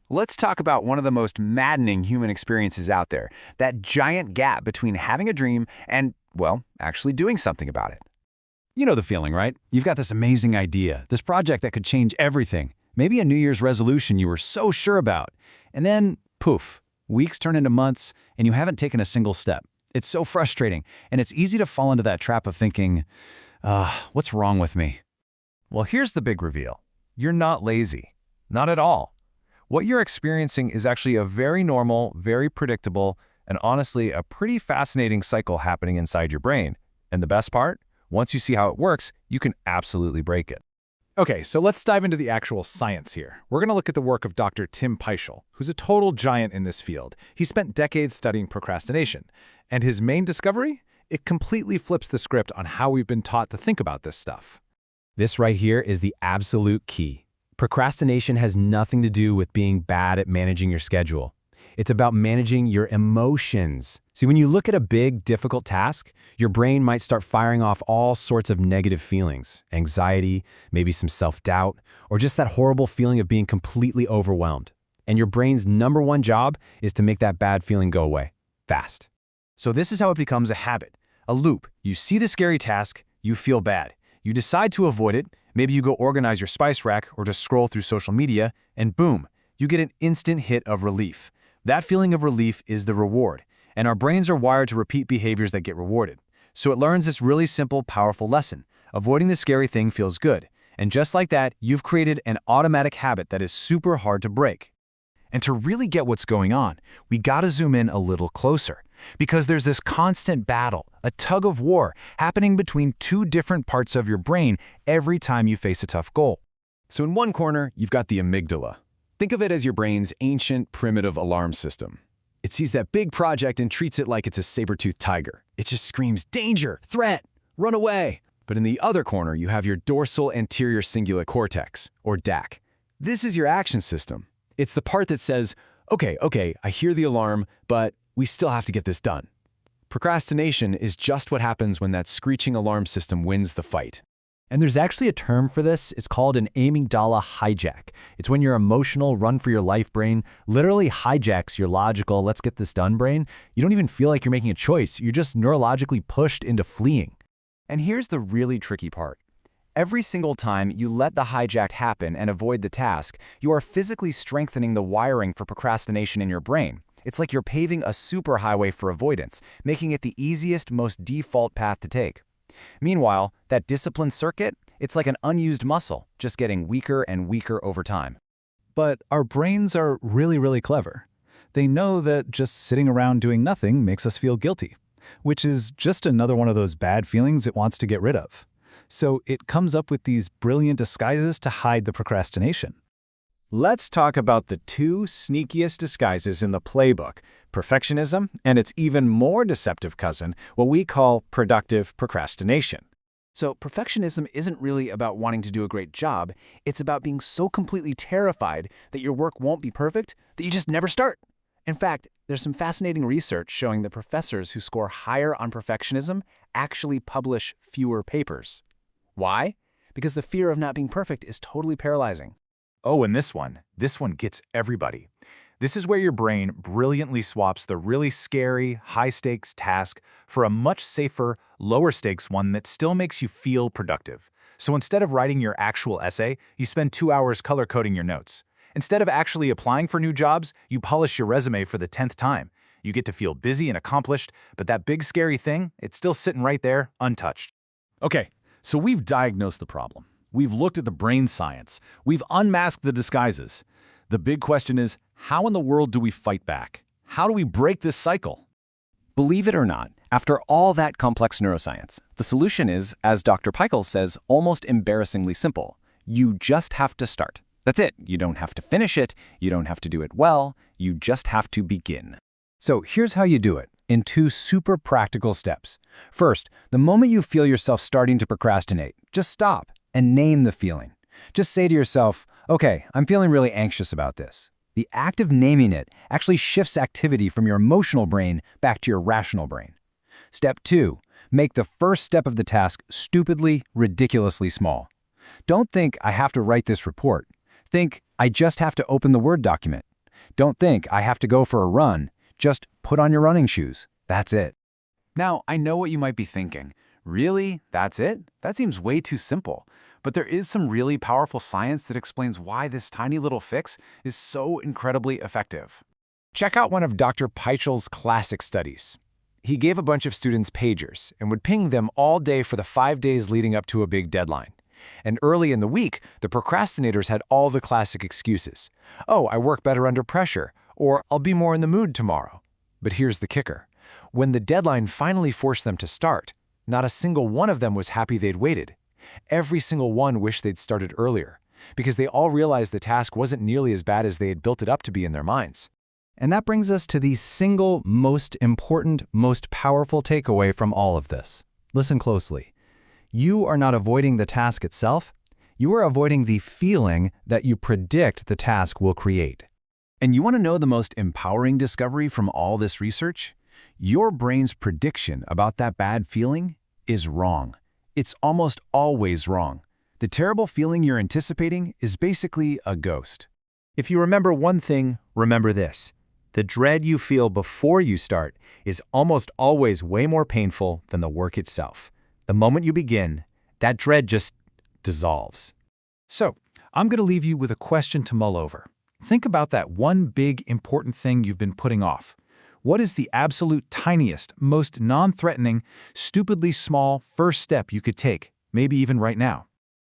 Let's talk about one of the most maddening human experiences out there, that giant gap between having a dream and, well, actually doing something about it. You know the feeling, right? You've got this amazing idea, this project that could change everything, maybe a New Year's resolution you were so sure about. And then, poof, weeks turn into months and you haven't taken a single step. It's so frustrating, and it's easy to fall into that trap of thinking, what's wrong with me? Well, here's the big reveal. You're not lazy. Not at all. What you're experiencing is actually a very normal, very predictable, and honestly, a pretty fascinating cycle happening inside your brain. And the best part? Once you see how it works, you can absolutely break it. Okay, so let's dive into the actual science here. We're going to look at the work of Dr. Tim Pychyl, who's a total giant in this field. He spent decades studying procrastination. And his main discovery? It completely flips the script on how we've been taught to think about this stuff. This right here is the absolute key. Procrastination has nothing to do with being bad at managing your schedule. It's about managing your emotions. See, when you look at a big, difficult task, your brain might start firing off all sorts of negative feelings, anxiety, maybe some self-doubt, or just that horrible feeling of being completely overwhelmed. And your brain's number one job is to make that bad feeling go away, fast. So this is how it becomes a habit, a loop. You see the scary task, you feel bad. You decide to avoid it, maybe you go organize your spice rack or just scroll through social media, and boom, you get an instant hit of relief. That feeling of relief is the reward, and our brains are wired to repeat behaviors that get rewarded. So it learns this really simple, powerful lesson. Avoiding the scary thing feels good. And just like that, you've created an automatic habit that is super hard to break. And to really get what's going on, we gotta zoom in a little closer. Because there's this constant battle, a tug of war, happening between two different parts of your brain every time you face a tough goal. So in one corner, you've got the amygdala. Think of it as your brain's ancient, primitive alarm system. It sees that big project and treats it like it's a saber-toothed tiger. It just screams, danger, threat, run away. But in the other corner, you have your dorsal anterior cingulate cortex, or DAC. This is your action system. It's the part that says, okay, I hear the alarm, but we still have to get this done. Procrastination is just what happens when that screeching alarm system wins the fight. And there's actually a term for this. It's called an Amygdala Hijack. It's when your emotional, run-for-your-life brain literally hijacks your logical, let's get this done brain. You don't even feel like you're making a choice. You're just neurologically pushed into fleeing. And here's the really tricky part. Every single time you let the hijack happen and avoid the task, you are physically strengthening the wiring for procrastination in your brain. It's like you're paving a superhighway for avoidance, making it the easiest, most default path to take. Meanwhile, that disciplined circuit, it's like an unused muscle, just getting weaker and weaker over time. But our brains are really clever. They know that just sitting around doing nothing makes us feel guilty, which is just another one of those bad feelings it wants to get rid of. So it comes up with these brilliant disguises to hide the procrastination. Let's talk about the two sneakiest disguises in the playbook, perfectionism and its even more deceptive cousin, what we call productive procrastination. So perfectionism isn't really about wanting to do a great job. It's about being so completely terrified that your work won't be perfect that you just never start. In fact, there's some fascinating research showing that professors who score higher on perfectionism actually publish fewer papers. Why? Because the fear of not being perfect is totally paralyzing. Oh, and this one gets everybody. This is where your brain brilliantly swaps the really scary, high-stakes task for a much safer, lower-stakes one that still makes you feel productive. So instead of writing your actual essay, you spend 2 hours color-coding your notes. Instead of actually applying for new jobs, you polish your resume for the 10th time. You get to feel busy and accomplished, but that big scary thing, it's still sitting right there, untouched. Okay, so we've diagnosed the problem. We've looked at the brain science. We've unmasked the disguises. The big question is, how in the world do we fight back? How do we break this cycle? Believe it or not, after all that complex neuroscience, the solution is, as Dr. Pychyl says, almost embarrassingly simple. You just have to start. That's it. You don't have to finish it. You don't have to do it well. You just have to begin. So here's how you do it, in 2 super practical steps. First, the moment you feel yourself starting to procrastinate, just stop and name the feeling. Just say to yourself, okay, I'm feeling really anxious about this. The act of naming it actually shifts activity from your emotional brain back to your rational brain. Step 2, make the first step of the task stupidly, ridiculously small. Don't think, I have to write this report. Think, I just have to open the Word document. Don't think, I have to go for a run. Just put on your running shoes. That's it. Now, I know what you might be thinking. Really? That's it? That seems way too simple. But there is some really powerful science that explains why this tiny little fix is so incredibly effective. Check out one of Dr. Pychyl's classic studies. He gave a bunch of students pagers and would ping them all day for the 5 days leading up to a big deadline. And early in the week, the procrastinators had all the classic excuses. Oh, I work better under pressure, or I'll be more in the mood tomorrow. But here's the kicker. When the deadline finally forced them to start, not a single one of them was happy they'd waited. Every single one wished they'd started earlier, because they all realized the task wasn't nearly as bad as they had built it up to be in their minds. And that brings us to the single most important, most powerful takeaway from all of this. Listen closely. You are not avoiding the task itself. You are avoiding the feeling that you predict the task will create. And you want to know the most empowering discovery from all this research? Your brain's prediction about that bad feeling is wrong. It's almost always wrong. The terrible feeling you're anticipating is basically a ghost. If you remember one thing, remember this. The dread you feel before you start is almost always way more painful than the work itself. The moment you begin, that dread just dissolves. So, I'm going to leave you with a question to mull over. Think about that one big, important thing you've been putting off. What is the absolute tiniest, most non-threatening, stupidly small first step you could take, maybe even right now?